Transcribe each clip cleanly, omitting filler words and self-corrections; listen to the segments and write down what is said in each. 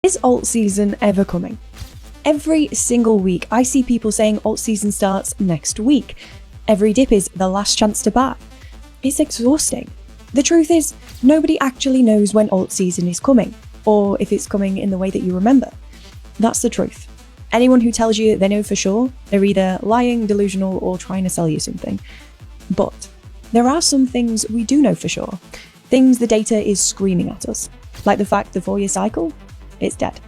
Is alt season ever coming? Every single week I see people saying alt season starts next week. Every dip is the last chance to buy. It's exhausting. The truth is, nobody actually knows when alt season is coming, or if it's coming in the way that you remember. That's the truth. Anyone who tells you they know for sure, they're either lying, delusional, or trying to sell you something. But there are some things we do know for sure. Things the data is screaming at us. Like the fact the 4-year cycle, it's dead.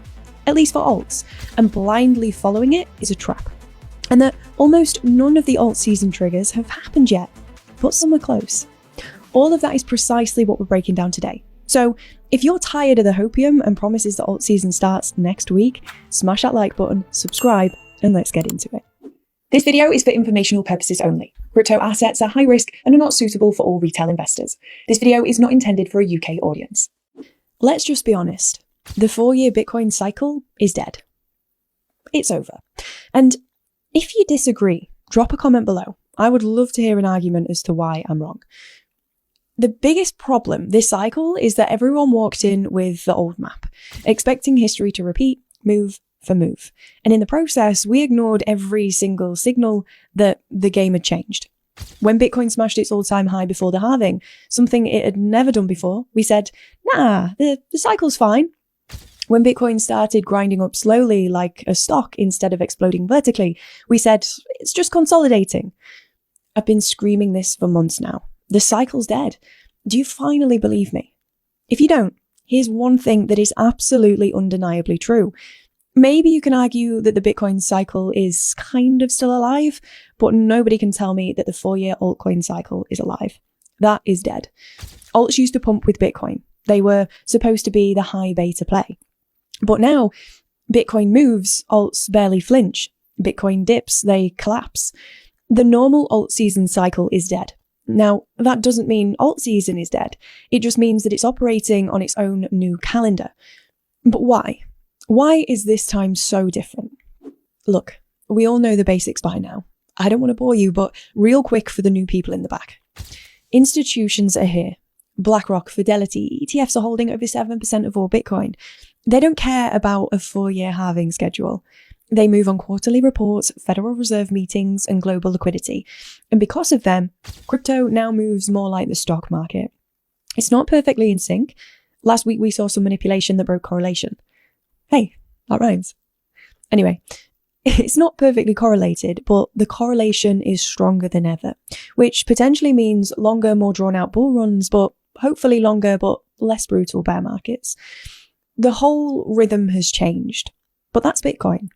At least for alts. And blindly following it is a trap. And that almost none of the alt season triggers have happened yet, but some are close. All of that is precisely what we're breaking down today. So if you're tired of the hopium and promises that alt season starts next week, smash that like button, subscribe, and let's get into it. This video is for informational purposes only. Crypto assets are high risk and are not suitable for all retail investors. This video is not intended for a UK audience. Let's just be honest. The 4-year Bitcoin cycle is dead. It's over. And if you disagree, drop a comment below. I would love to hear an argument as to why I'm wrong. The biggest problem this cycle is that everyone walked in with the old map, expecting history to repeat, move for move. And in the process, we ignored every single signal that the game had changed. When Bitcoin smashed its all-time high before the halving, something it had never done before, we said, nah, the cycle's fine. When Bitcoin started grinding up slowly like a stock instead of exploding vertically, we said, it's just consolidating. I've been screaming this for months now. The cycle's dead. Do you finally believe me? If you don't, here's one thing that is absolutely undeniably true. Maybe you can argue that the Bitcoin cycle is kind of still alive, but nobody can tell me that the 4-year altcoin cycle is alive. That is dead. Alts used to pump with Bitcoin. They were supposed to be the high beta play. But now, Bitcoin moves, alts barely flinch. Bitcoin dips, they collapse. The normal alt season cycle is dead. Now, that doesn't mean alt season is dead. It just means that it's operating on its own new calendar. But why? Why is this time so different? Look, we all know the basics by now. I don't want to bore you, but real quick for the new people in the back. Institutions are here. BlackRock, Fidelity, ETFs are holding over 7% of all Bitcoin. They don't care about a 4-year halving schedule. They move on quarterly reports, Federal Reserve meetings, and global liquidity. And because of them, crypto now moves more like the stock market. It's not perfectly in sync. Last week we saw some manipulation that broke correlation. Hey, that rhymes. Anyway, it's not perfectly correlated, but the correlation is stronger than ever, which potentially means longer, more drawn out bull runs, but hopefully longer, but less brutal bear markets. The whole rhythm has changed, but that's Bitcoin.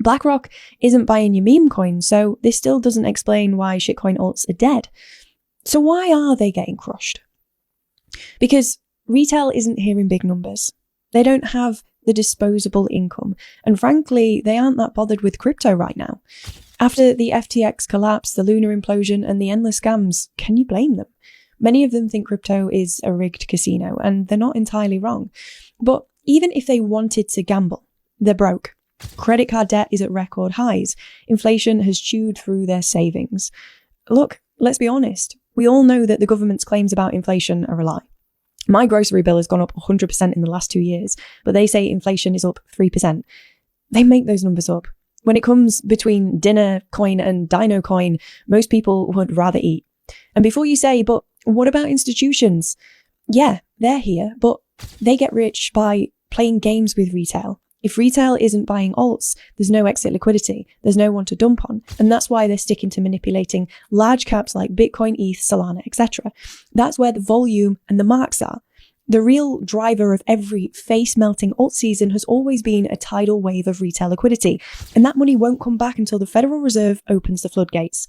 BlackRock isn't buying your meme coin, so this still doesn't explain why shitcoin alts are dead. So why are they getting crushed? Because retail isn't here in big numbers. They don't have the disposable income, and frankly, they aren't that bothered with crypto right now. After the FTX collapse, the lunar implosion, and the endless scams, can you blame them? Many of them think crypto is a rigged casino, and they're not entirely wrong. But even if they wanted to gamble, they're broke. Credit card debt is at record highs. Inflation has chewed through their savings. Look, let's be honest. We all know that the government's claims about inflation are a lie. My grocery bill has gone up 100% in the last 2 years, but they say inflation is up 3%. They make those numbers up. When it comes between dinner coin and dino coin, most people would rather eat. And before you say, but what about institutions? Yeah, they're here, but they get rich by playing games with retail. If retail isn't buying alts, there's no exit liquidity, there's no one to dump on, and that's why they're sticking to manipulating large caps like Bitcoin, ETH, Solana, etc. That's where the volume and the marks are. The real driver of every face-melting alt season has always been a tidal wave of retail liquidity, and that money won't come back until the Federal Reserve opens the floodgates.